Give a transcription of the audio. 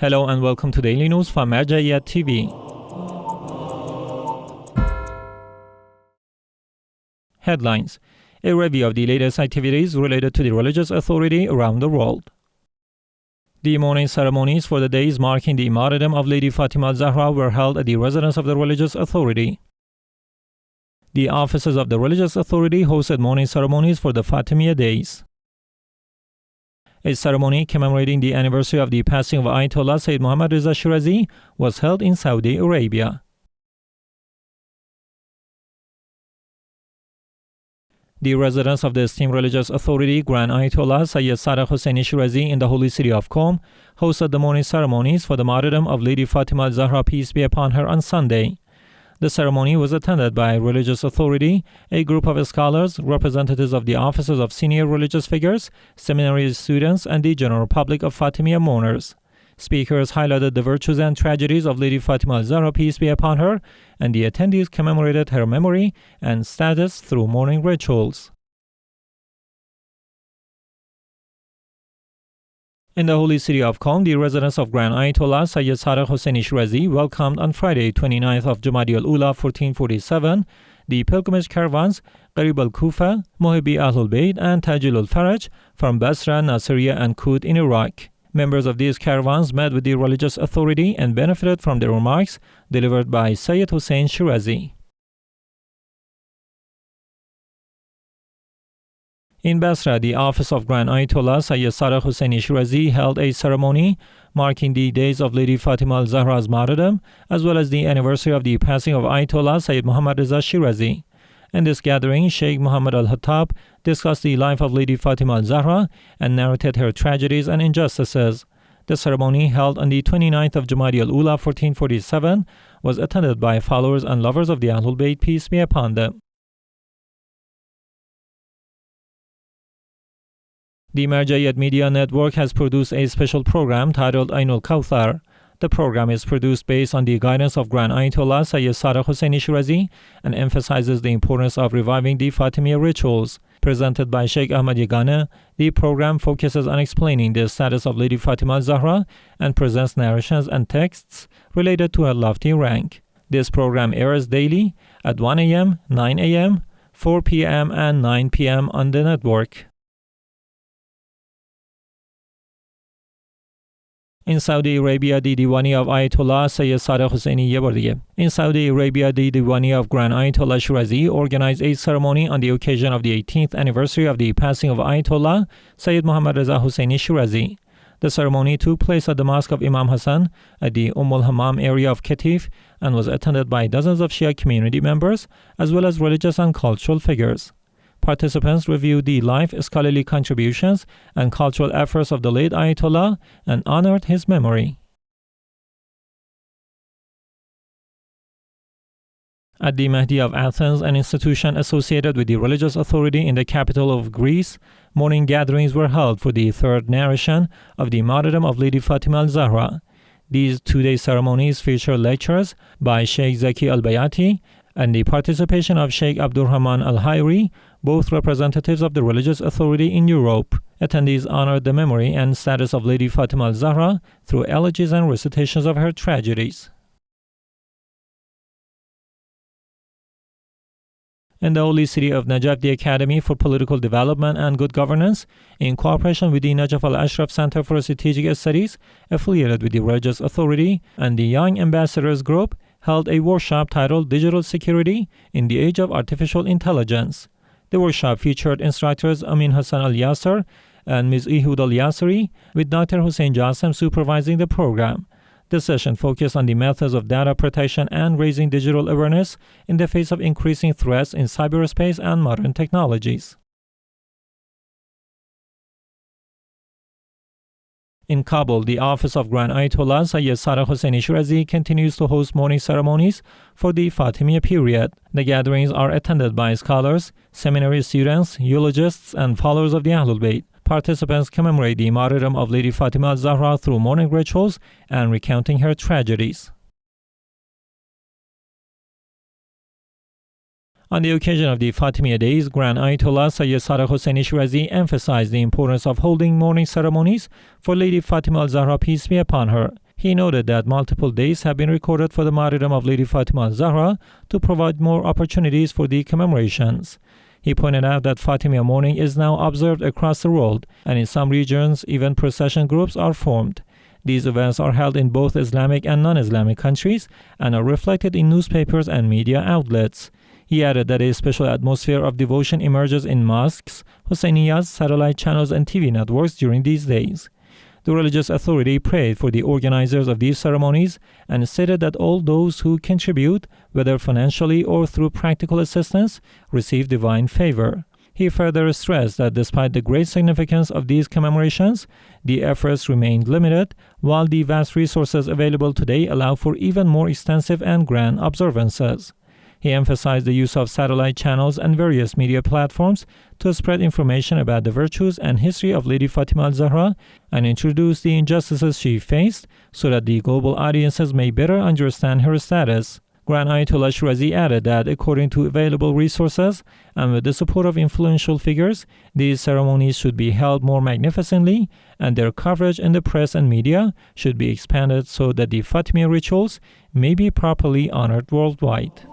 Hello and welcome to Daily News from Marjaeyat TV. Headlines: a review of the latest activities related to the religious authority around the world. The mourning ceremonies for the days marking the martyrdom of Lady Fatima al-Zahra were held at the residence of the religious authority. The offices of the religious authority hosted mourning ceremonies for the Fatimiyya days. A ceremony commemorating the anniversary of the passing of Ayatollah Sayyid Muhammad-Reza Shirazi was held in Saudi Arabia. The residence of the esteemed religious authority, Grand Ayatollah Sayyid Shirazi in the holy city of Qom, hosted the mourning ceremonies for the martyrdom of Lady Fatima al-Zahra, peace be upon her, on Sunday. The ceremony was attended by religious authority, a group of scholars, representatives of the offices of senior religious figures, seminary students, and the general public of Fatimiyya mourners. Speakers highlighted the virtues and tragedies of Lady Fatima al-Zahra, peace be upon her, and the attendees commemorated her memory and status through mourning rituals. In the holy city of Qom, the residence of Grand Ayatollah Sayyid Shirazi welcomed on Friday, 29th of Jumada Al-lthani 1447, the pilgrimage caravans Qarib al-Kufa, Muhibbi Ahlul Bayt, and Tajil al-Faraj from Basra, Nasiriyya, and Kut in Iraq. Members of these caravans met with the religious authority and benefited from the remarks delivered by Sayyid Shirazi. In Basra, the office of Grand Ayatollah Sayyid Shirazi held a ceremony marking the days of Lady Fatima al-Zahra's martyrdom, as well as the anniversary of the passing of Ayatollah Sayyid Muhammad-Reza Shirazi. In this gathering, Sheikh Muhammad al-Khattab discussed the life of Lady Fatima al-Zahra and narrated her tragedies and injustices. The ceremony, held on the 29th of Jumada Al-lthani 1447, was attended by followers and lovers of the Ahlul Bayt, peace be upon them. The Marjaeyat media network has produced a special program titled al-Kawthar. The program is produced based on the guidance of Grand Ayatollah Sayyid Shirazi and emphasizes the importance of reviving the Fatimiyya rituals. Presented by Sheikh Ahmad Yagana, the program focuses on explaining the status of Lady Fatima al-Zahra and presents narrations and texts related to her lofty rank. This program airs daily at 1 a.m., 9 a.m., 4 p.m., and 9 p.m. on the network. In Saudi Arabia, the Diwani of Ayatollah Sayyid In Saudi Arabia, the Diwani of Grand Ayatollah Shirazi organized a ceremony on the occasion of the 18th anniversary of the passing of Ayatollah Sayyid Muhammad-Reza Shirazi. The ceremony took place at the Mosque of Imam Hassan at the Hammam area of Katif and was attended by dozens of Shia community members as well as religious and cultural figures. Participants reviewed the life, scholarly contributions, and cultural efforts of the late Ayatollah and honored his memory. At the Mahdiya of Athens, an institution associated with the religious authority in the capital of Greece, mourning gatherings were held for the third narration of the martyrdom of Lady Fatima al-Zahra. These two-day ceremonies feature lectures by Sheikh Zaki al-Bayati and the participation of Sheikh Abdurrahman al-Hayri, both representatives of the religious authority in Europe. Attendees honored the memory and status of Lady Fatima al-Zahra through elegies and recitations of her tragedies. In the holy city of Najaf, the Academy for Political Development and Good Governance, in cooperation with the Najaf al-Ashraf Center for Strategic Studies, affiliated with the religious authority, and the Young Ambassadors Group, held a workshop titled Digital Security in the Age of Artificial Intelligence. The workshop featured instructors Amin Hassan al-Yasser and Ms. Ehud al-Yasseri, with Dr. Hussein Jassim supervising the program. The session focused on the methods of data protection and raising digital awareness in the face of increasing threats in cyberspace and modern technologies. In Kabul, the office of Grand Ayatollah Sayyid Shirazi continues to host mourning ceremonies for the Fatimiyya period. The gatherings are attended by scholars, seminary students, eulogists, and followers of the Ahlul Bayt. Participants commemorate the martyrdom of Lady Fatima al-Zahra through mourning rituals and recounting her tragedies. On the occasion of the Fatimiyya days, Grand Ayatollah Sayyid Shirazi emphasized the importance of holding mourning ceremonies for Lady Fatima al-Zahra, peace be upon her. He noted that multiple days have been recorded for the martyrdom of Lady Fatima al-Zahra to provide more opportunities for the commemorations. He pointed out that Fatimiyya mourning is now observed across the world, and in some regions, even procession groups are formed. These events are held in both Islamic and non-Islamic countries and are reflected in newspapers and media outlets. He added that a special atmosphere of devotion emerges in mosques, Husseiniyyas, satellite channels, and TV networks during these days. The religious authority prayed for the organizers of these ceremonies and stated that all those who contribute, whether financially or through practical assistance, receive divine favor. He further stressed that despite the great significance of these commemorations, the efforts remained limited, while the vast resources available today allow for even more extensive and grand observances. He emphasized the use of satellite channels and various media platforms to spread information about the virtues and history of Lady Fatima al-Zahra and introduce the injustices she faced so that the global audiences may better understand her status. Grand Ayatollah Shirazi added that according to available resources and with the support of influential figures, these ceremonies should be held more magnificently and their coverage in the press and media should be expanded so that the Fatimiyya rituals may be properly honored worldwide.